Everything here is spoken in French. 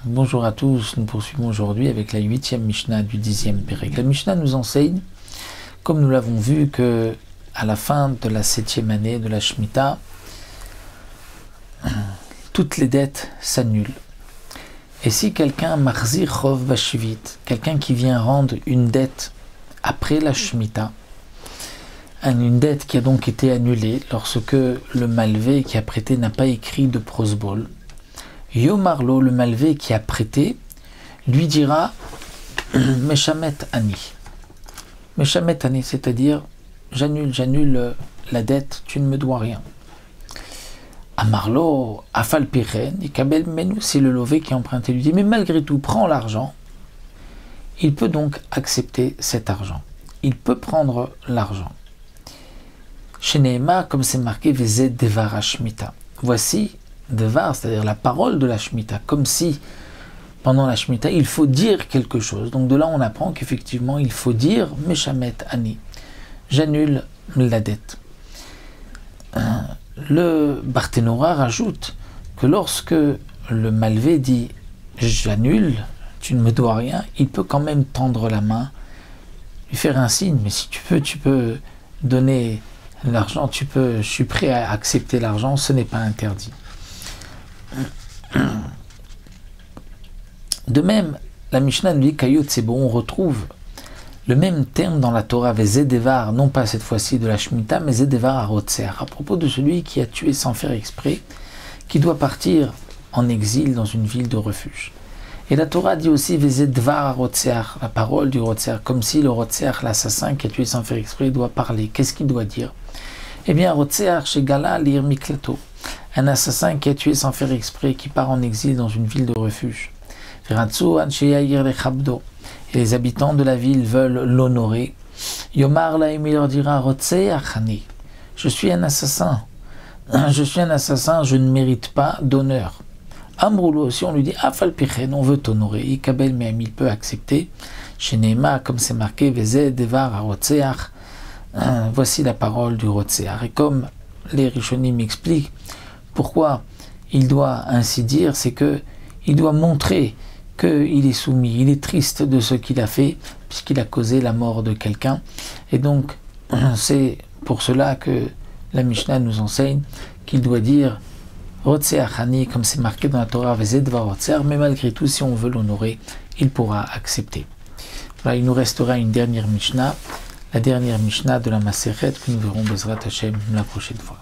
Bonjour à tous, nous poursuivons aujourd'hui avec la 8e Mishnah du 10e Pérec. La Mishnah nous enseigne, comme nous l'avons vu, que à la fin de la 7e année de la Shemitah, toutes les dettes s'annulent. Et si quelqu'un, Marzir Chov Bashivit, quelqu'un qui vient rendre une dette après la Shemitah, une dette qui a donc été annulée lorsque le malvé qui a prêté n'a pas écrit de prosbol, Yomarlo, le malvé qui a prêté, lui dira Meshamet Ani. Meshamet Ani, c'est-à-dire j'annule la dette, tu ne me dois rien. Amarlo, Afal Piren, Ikabel Menou, c'est le lové qui a emprunté, lui dit mais malgré tout, prends l'argent. Il peut donc accepter cet argent. Il peut prendre l'argent. Chez Nehema, comme c'est marqué, Vezed Devar Shmita. Voici Devar, c'est-à-dire la parole de la Shemitah, comme si pendant la Shemitah il faut dire quelque chose. Donc de là on apprend qu'effectivement il faut dire Meshamet Ani, j'annule la dette. Le Barthénora rajoute que lorsque le malvé dit j'annule, tu ne me dois rien, il peut quand même tendre la main, lui faire un signe, mais si tu peux donner l'argent, je suis prêt à accepter l'argent, ce n'est pas interdit. De même, la Mishnah nous dit Kayot, c'est bon, on retrouve le même terme dans la Torah, Zedevar, non pas cette fois-ci de la Shemitah, mais Zedevar à Rotser, à propos de celui qui a tué sans faire exprès, qui doit partir en exil dans une ville de refuge. Et la Torah dit aussi Zedevar à Rotser, la parole du Rotser, comme si le Rotser, l'assassin qui a tué sans faire exprès, doit parler. Qu'est-ce qu'il doit dire? Eh bien, Rotser, chez Gala, l'ir miklato, un assassin qui a tué sans faire exprès, qui part en exil dans une ville de refuge. Et les habitants de la ville veulent l'honorer. Yomar Laim, il leur dira Rotseachani, je suis un assassin, je ne mérite pas d'honneur. Amroulo, si on lui dit Afal Pichen, on veut t'honorer, Ikabel Mehem, il peut accepter. Chez Nehema, comme c'est marqué, Vezed Devar Rotseach, voici la parole du Rotseach. Et comme les Rishonim m'expliquent pourquoi il doit ainsi dire, c'est que il doit montrer qu'il est soumis, il est triste de ce qu'il a fait, puisqu'il a causé la mort de quelqu'un. Et donc, c'est pour cela que la Mishnah nous enseigne qu'il doit dire Rotseachani, comme c'est marqué dans la Torah, Vezed va Rotser, mais malgré tout, si on veut l'honorer, il pourra accepter. Voilà, il nous restera une dernière Mishnah, la dernière Mishnah de la Maseret, que nous verrons Bezrat Hashem la prochaine fois.